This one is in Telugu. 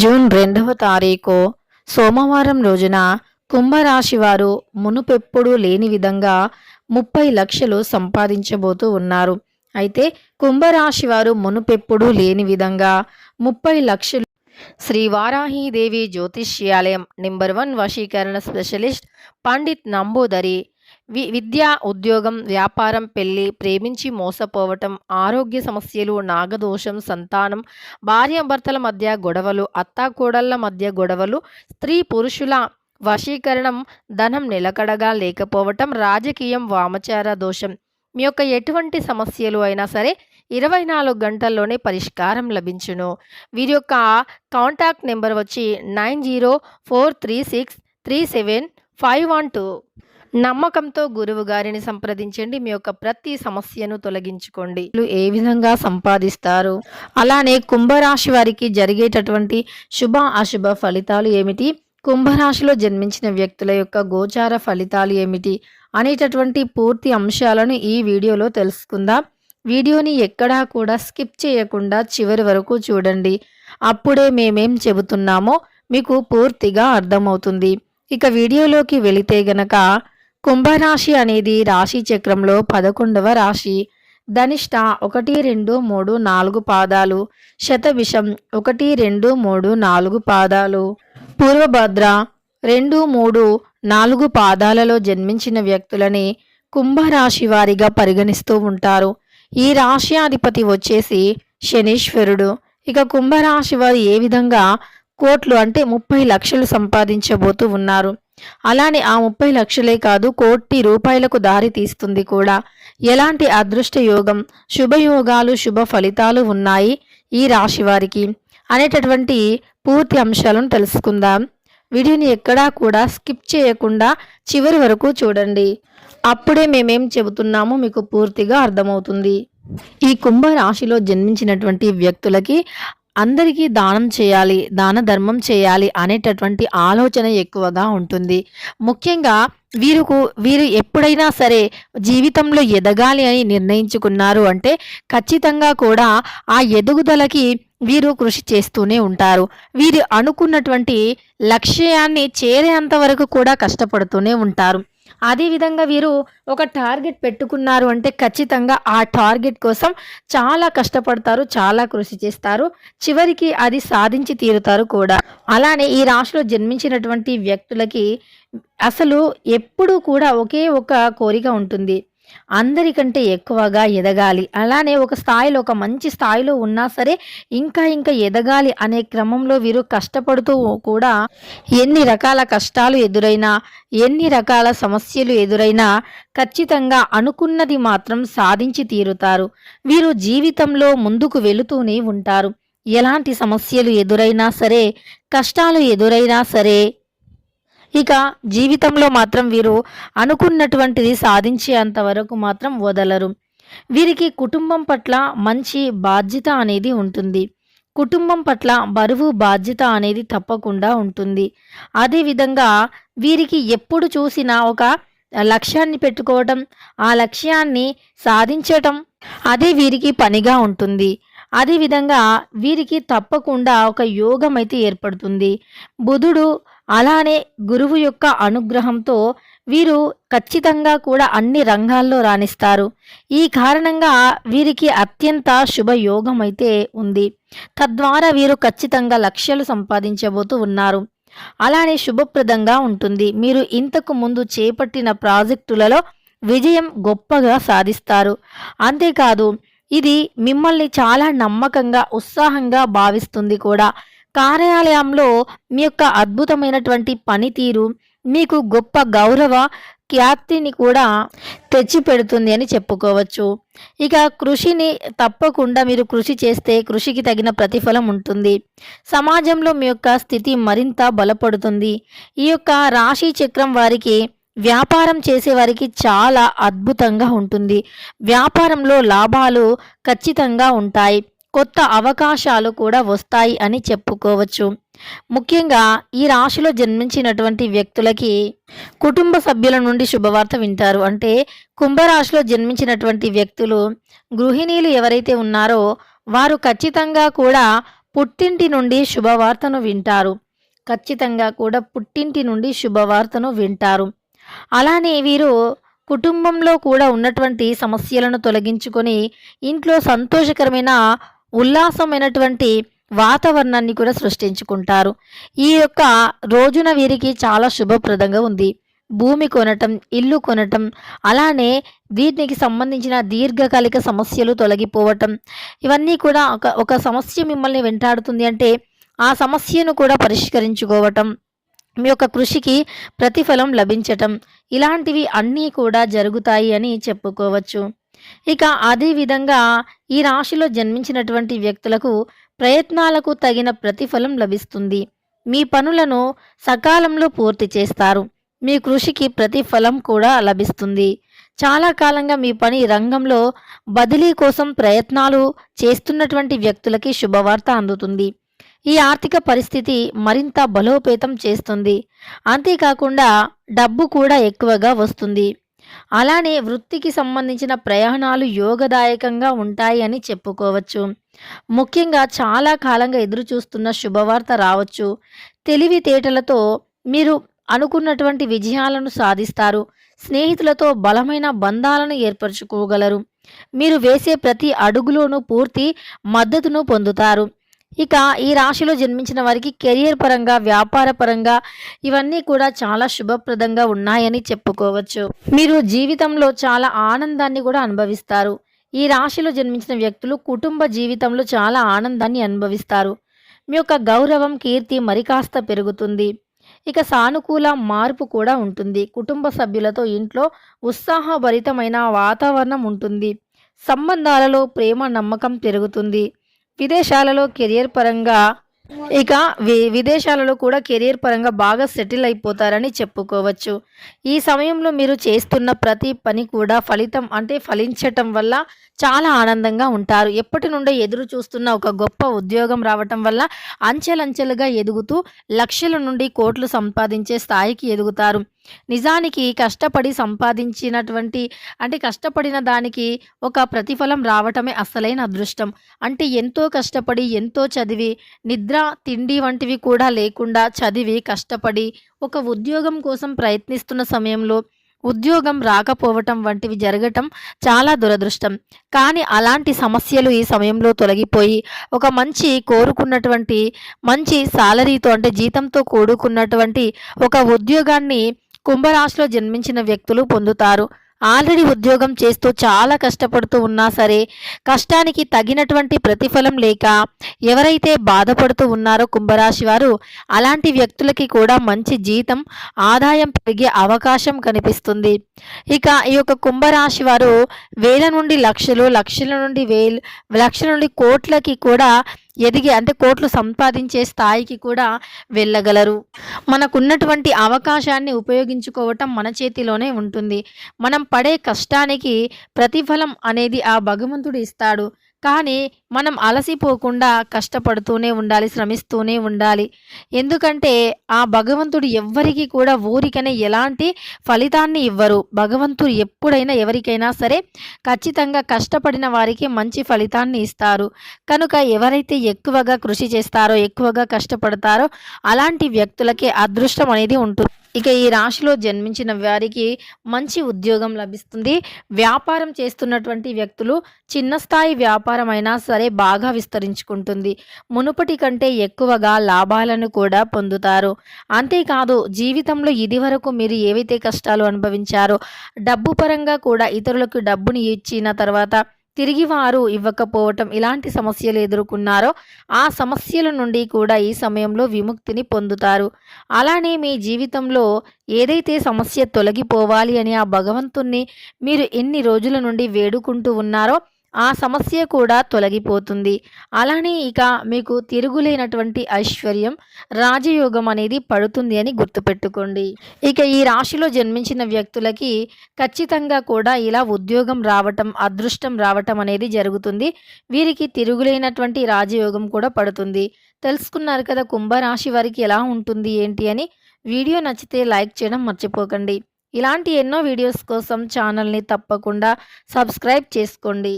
జూన్ 2వ తారీఖు సోమవారం రోజున కుంభరాశి వారు మునుపెప్పుడూ లేని విధంగా 30 లక్షలు సంపాదించబోతూ ఉన్నారు. అయితే కుంభరాశి వారు మునుపెప్పుడూ లేని విధంగా 30 లక్షలు శ్రీ వారాహీదేవి జ్యోతిష్యాలయం నెంబర్ 1 వశీకరణ స్పెషలిస్ట్ పండిత్ నంబూదరి విద్య, ఉద్యోగం, వ్యాపారం, పెళ్లి, ప్రేమించి మోసపోవటం, ఆరోగ్య సమస్యలు, నాగదోషం, సంతానం, భార్యాభర్తల మధ్య గొడవలు, అత్తాకోడళ్ల మధ్య గొడవలు, స్త్రీ పురుషుల వశీకరణం, ధనం నిలకడగా లేకపోవటం, రాజకీయం, వామచార దోషం, మీ యొక్క ఎటువంటి సమస్యలు అయినా సరే 24 గంటల్లోనే పరిష్కారం లభించును. వీరి యొక్క కాంటాక్ట్ నెంబర్ వచ్చి 9043637512. నమ్మకంతో గురువు గారిని సంప్రదించండి. మీ యొక్క ప్రతి సమస్యను తొలగించుకోండి. ఏ విధంగా సంపాదిస్తారు, అలానే కుంభరాశి వారికి జరిగేటటువంటి శుభ అశుభ ఫలితాలు ఏమిటి, కుంభరాశిలో జన్మించిన వ్యక్తుల యొక్క గోచార ఫలితాలు ఏమిటి అనేటటువంటి పూర్తి అంశాలను ఈ వీడియోలో తెలుసుకుందాం. వీడియోని ఎక్కడా కూడా స్కిప్ చేయకుండా చివరి వరకు చూడండి. అప్పుడే మేమేం చెబుతున్నామో మీకు పూర్తిగా అర్థమవుతుంది. ఇక వీడియోలోకి వెళితే గనక కుంభరాశి అనేది రాశి చక్రంలో 11వ రాశి. ధనిష్ట 1, 2, 3, 4 పాదాలు, శతభిషం 1, 2, 3, 4 పాదాలు, పూర్వభద్ర 2, 3, 4 పాదాలలో జన్మించిన వ్యక్తులని కుంభరాశి వారిగా పరిగణిస్తూ ఉంటారు. ఈ రాశ్యాధిపతి వచ్చేసి శనీశ్వరుడు. ఇక కుంభరాశి వారు ఏ విధంగా కోట్లు అంటే 30 లక్షలు సంపాదించబోతూ ఉన్నారు. అలానే ఆ 30 లక్షలే కాదు, 1 కోటి రూపాయలకు దారి తీస్తుంది కూడా. ఎలాంటి అదృష్ట యోగం, శుభయోగాలు, శుభ ఫలితాలు ఉన్నాయి ఈ రాశి వారికి అనేటటువంటి పూర్తి అంశాలను తెలుసుకుందాం. వీడియోని ఎక్కడా కూడా స్కిప్ చేయకుండా చివరి వరకు చూడండి. అప్పుడే మేమేం చెబుతున్నామో మీకు పూర్తిగా అర్థమవుతుంది. ఈ కుంభ రాశిలో జన్మించినటువంటి వ్యక్తులకి అందరికీ దానం చేయాలి, దాన ధర్మం చేయాలి అనేటటువంటి ఆలోచన ఎక్కువగా ఉంటుంది. ముఖ్యంగా వీరు ఎప్పుడైనా సరే జీవితంలో ఎదగాలి అని నిర్ణయించుకున్నారు అంటే ఖచ్చితంగా కూడా ఆ ఎదుగుదలకి వీరు కృషి చేస్తూనే ఉంటారు. వీరు అనుకున్నటువంటి లక్ష్యాన్ని చేరేంత వరకు కూడా కష్టపడుతూనే ఉంటారు. అదేవిధంగా వీరు ఒక టార్గెట్ పెట్టుకున్నారు అంటే ఖచ్చితంగా ఆ టార్గెట్ కోసం చాలా కష్టపడతారు, చాలా కృషి చేస్తారు, చివరికి అది సాధించి తీరుతారు కూడా. అలానే ఈ రాశిలో జన్మించినటువంటి వ్యక్తులకి అసలు ఎప్పుడూ కూడా ఒకే ఒక కోరిక ఉంటుంది, అందరికంటే ఎక్కువగా ఎదగాలి. అలానే ఒక స్థాయిలో, ఒక మంచి స్థాయిలో ఉన్నా సరే ఇంకా ఇంకా ఎదగాలి అనే క్రమంలో వీరు కష్టపడుతూ కూడా ఎన్ని రకాల కష్టాలు ఎదురైనా, ఎన్ని రకాల సమస్యలు ఎదురైనా ఖచ్చితంగా అనుకున్నది మాత్రం సాధించి తీరుతారు. వీరు జీవితంలో ముందుకు వెళుతూనే ఉంటారు. ఎలాంటి సమస్యలు ఎదురైనా సరే, కష్టాలు ఎదురైనా సరే ఇక జీవితంలో మాత్రం వీరు అనుకున్నటువంటిది సాధించేంత వరకు మాత్రం వదలరు. వీరికి కుటుంబం పట్ల మంచి బాధ్యత అనేది ఉంటుంది. కుటుంబం పట్ల బరువు బాధ్యత అనేది తప్పకుండా ఉంటుంది. అదేవిధంగా వీరికి ఎప్పుడు చూసినా ఒక లక్ష్యాన్ని పెట్టుకోవటం, ఆ లక్ష్యాన్ని సాధించటం అదే వీరికి పనిగా ఉంటుంది. అదేవిధంగా వీరికి తప్పకుండా ఒక యోగం అయితే ఏర్పడుతుంది. బుధుడు అలానే గురువు యొక్క అనుగ్రహంతో వీరు ఖచ్చితంగా కూడా అన్ని రంగాల్లో రాణిస్తారు. ఈ కారణంగా వీరికి అత్యంత శుభయోగం అయితే ఉంది. తద్వారా వీరు ఖచ్చితంగా లక్ష్యాలు సంపాదించబోతూ ఉన్నారు. అలానే శుభప్రదంగా ఉంటుంది. మీరు ఇంతకు ముందు చేపట్టిన ప్రాజెక్టులలో విజయం గొప్పగా సాధిస్తారు. అంతేకాదు ఇది మిమ్మల్ని చాలా నమ్మకంగా, ఉత్సాహంగా భావిస్తుంది కూడా. కార్యాలయంలో మీ యొక్క అద్భుతమైనటువంటి పనితీరు మీకు గొప్ప గౌరవ ఖ్యాతిని కూడా తెచ్చిపెడుతుంది అని చెప్పుకోవచ్చు. ఇక కృషిని తప్పకుండా మీరు కృషి చేస్తే కృషికి తగిన ప్రతిఫలం ఉంటుంది. సమాజంలో మీ యొక్క స్థితి మరింత బలపడుతుంది. ఈ యొక్క రాశి చక్రం వారికి వ్యాపారం చేసేవారికి చాలా అద్భుతంగా ఉంటుంది. వ్యాపారంలో లాభాలు ఖచ్చితంగా ఉంటాయి. కొత్త అవకాశాలు కూడా వస్తాయి అని చెప్పుకోవచ్చు. ముఖ్యంగా ఈ రాశిలో జన్మించినటువంటి వ్యక్తులకి కుటుంబ సభ్యుల నుండి శుభవార్త వింటారు. అంటే కుంభరాశిలో జన్మించినటువంటి వ్యక్తులు, గృహిణీలు ఎవరైతే ఉన్నారో వారు ఖచ్చితంగా కూడా పుట్టింటి నుండి శుభవార్తను వింటారు. ఖచ్చితంగా కూడా పుట్టింటి నుండి శుభవార్తను వింటారు. అలానే వీరు కుటుంబంలో కూడా ఉన్నటువంటి సమస్యలను తొలగించుకొని ఇంట్లో సంతోషకరమైన, ఉల్లాసమైనటువంటి వాతావరణాన్ని కూడా సృష్టించుకుంటారు. ఈ యొక్క రోజున వీరికి చాలా శుభప్రదంగా ఉంది. భూమి కొనటం, ఇల్లు కొనటం, అలానే వీటికి సంబంధించిన దీర్ఘకాలిక సమస్యలు తొలగిపోవటం, ఇవన్నీ కూడా ఒక సమస్య మిమ్మల్ని వెంటాడుతుంది అంటే ఆ సమస్యను కూడా పరిష్కరించుకోవటం, మీ యొక్క కృషికి ప్రతిఫలం లభించటం, ఇలాంటివి అన్నీ కూడా జరుగుతాయి అని చెప్పుకోవచ్చు. ఇక అదే విధంగా ఈ రాశిలో జన్మించినటువంటి వ్యక్తులకు ప్రయత్నాలకు తగిన ప్రతిఫలం లభిస్తుంది. మీ పనులను సకాలంలో పూర్తి చేస్తారు. మీ కృషికి ప్రతిఫలం కూడా లభిస్తుంది. చాలా కాలంగా మీ పని రంగంలో బదిలీ కోసం ప్రయత్నాలు చేస్తున్నటువంటి వ్యక్తులకి శుభవార్త అందుతుంది. ఈ ఆర్థిక పరిస్థితి మరింత బలోపేతం చేస్తుంది. అంతేకాకుండా డబ్బు కూడా ఎక్కువగా వస్తుంది. అలానే వృత్తికి సంబంధించిన ప్రయాణాలు యోగదాయకంగా ఉంటాయి అని చెప్పుకోవచ్చు. ముఖ్యంగా చాలా కాలంగా ఎదురు చూస్తున్న శుభవార్త రావచ్చు. తెలివితేటలతో మీరు అనుకున్నటువంటి విజయాలను సాధిస్తారు. స్నేహితులతో బలమైన బంధాలను ఏర్పరచుకోగలరు. మీరు వేసే ప్రతి అడుగులోనూ పూర్తి మద్దతును పొందుతారు. ఇక ఈ రాశిలో జన్మించిన వారికి కెరియర్ పరంగా, వ్యాపార పరంగా ఇవన్నీ కూడా చాలా శుభప్రదంగా ఉన్నాయని చెప్పుకోవచ్చు. మీరు జీవితంలో చాలా ఆనందాన్ని కూడా అనుభవిస్తారు. ఈ రాశిలో జన్మించిన వ్యక్తులు కుటుంబ జీవితంలో చాలా ఆనందాన్ని అనుభవిస్తారు. మీ యొక్క గౌరవం, కీర్తి మరికాస్త పెరుగుతుంది. ఇక సానుకూల మార్పు కూడా ఉంటుంది. కుటుంబ సభ్యులతో ఇంట్లో ఉత్సాహభరితమైన వాతావరణం ఉంటుంది. సంబంధాలలో ప్రేమ, నమ్మకం పెరుగుతుంది. విదేశాలలో కెరియర్ పరంగా ఇక విదేశాలలో కూడా కెరియర్ పరంగా బాగా సెటిల్ అయిపోతారని చెప్పుకోవచ్చు. ఈ సమయంలో మీరు చేస్తున్న ప్రతి పని కూడా ఫలించటం వల్ల చాలా ఆనందంగా ఉంటారు. ఎప్పటి నుండో ఎదురు చూస్తున్న ఒక గొప్ప ఉద్యోగం రావటం వల్ల అంచెలంచెలుగా ఎదుగుతూ లక్షల నుండి కోట్లు సంపాదించే స్థాయికి ఎదుగుతారు. నిజానికి కష్టపడి సంపాదించినటువంటి కష్టపడిన దానికి ఒక ప్రతిఫలం రావటమే అసలైన అదృష్టం. ఎంతో కష్టపడి, ఎంతో చదివి, నిద్ర, తిండి వంటివి కూడా లేకుండా చదివి, కష్టపడి ఒక ఉద్యోగం కోసం ప్రయత్నిస్తున్న సమయంలో ఉద్యోగం రాకపోవటం వంటివి జరగటం చాలా దురదృష్టం. కానీ అలాంటి సమస్యలు ఈ సమయంలో తొలగిపోయి ఒక కోరుకున్నటువంటి మంచి సాలరీతో జీతంతో కూడుకున్నటువంటి ఒక ఉద్యోగాన్ని కుంభరాశిలో జన్మించిన వ్యక్తులు పొందుతారు. ఆల్రెడీ ఉద్యోగం చేస్తూ చాలా కష్టపడుతూ ఉన్నా సరే కష్టానికి తగినటువంటి ప్రతిఫలం లేక ఎవరైతే బాధపడుతూ ఉన్నారో కుంభరాశి వారు, అలాంటి వ్యక్తులకి కూడా మంచి జీతం, ఆదాయం పెరిగే అవకాశం కనిపిస్తుంది. ఇక ఈ యొక్క కుంభరాశి వారు వేల నుండి లక్షలు, లక్షల నుండి లక్షల నుండి కోట్లకి కూడా ఎదిగి కోట్లు సంపాదించే స్థాయికి కూడా వెళ్ళగలరు. మనకున్నటువంటి అవకాశాన్ని ఉపయోగించుకోవటం మన చేతిలోనే ఉంటుంది. మనం పడే కష్టానికి ప్రతిఫలం అనేది ఆ భగవంతుడు ఇస్తాడు. కానీ మనం అలసిపోకుండా కష్టపడుతూనే ఉండాలి, శ్రమిస్తూనే ఉండాలి. ఎందుకంటే ఆ భగవంతుడు ఎవ్వరికి కూడా ఊరికనే ఎలాంటి ఫలితాన్ని ఇవ్వరు. భగవంతుడు ఎప్పుడైనా ఎవరికైనా సరే ఖచ్చితంగా కష్టపడిన వారికి మంచి ఫలితాన్ని ఇస్తారు. కనుక ఎవరైతే ఎక్కువగా కృషి చేస్తారో, ఎక్కువగా కష్టపడతారో అలాంటి వ్యక్తులకే అదృష్టం అనేది ఉంటుంది. ఇక ఈ రాశిలో జన్మించిన వారికి మంచి ఉద్యోగం లభిస్తుంది. వ్యాపారం చేస్తున్నటువంటి వ్యక్తులు చిన్న స్థాయి వ్యాపారం అయినా సరే బాగా విస్తరించుకుంటుంది. మునుపటి కంటే ఎక్కువగా లాభాలను కూడా పొందుతారు. అంతేకాదు జీవితంలో ఇదివరకు మీరు ఏవైతే కష్టాలు అనుభవించారో, డబ్బు పరంగా కూడా ఇతరులకు డబ్బుని ఇచ్చిన తర్వాత తిరిగి వారు ఇవ్వకపోవటం, ఇలాంటి సమస్యలు ఎదుర్కొన్నారో ఆ సమస్యల నుండి కూడా ఈ సమయంలో విముక్తిని పొందుతారు. అలానే మీ జీవితంలో ఏదైతే సమస్య తొలగిపోవాలి అని ఆ భగవంతుణ్ణి మీరు ఎన్ని రోజుల నుండి వేడుకుంటూ ఉన్నారో ఆ సమస్య కూడా తొలగిపోతుంది. అలానే ఇక మీకు తిరుగులేనటువంటి ఐశ్వర్యం, రాజయోగం అనేది పడుతుంది అని గుర్తుపెట్టుకోండి. ఇక ఈ రాశిలో జన్మించిన వ్యక్తులకి ఖచ్చితంగా కూడా ఇలా ఉద్యోగం రావటం, అదృష్టం రావటం అనేది జరుగుతుంది. వీరికి తిరుగులేనటువంటి రాజయోగం కూడా పడుతుంది. తెలుసుకున్నారు కదా కుంభరాశి వారికి ఎలా ఉంటుంది ఏంటి అని. వీడియో నచ్చితే లైక్ చేయడం మర్చిపోకండి. ఇలాంటి ఎన్నో వీడియోస్ కోసం ఛానల్ని తప్పకుండా సబ్స్క్రైబ్ చేసుకోండి.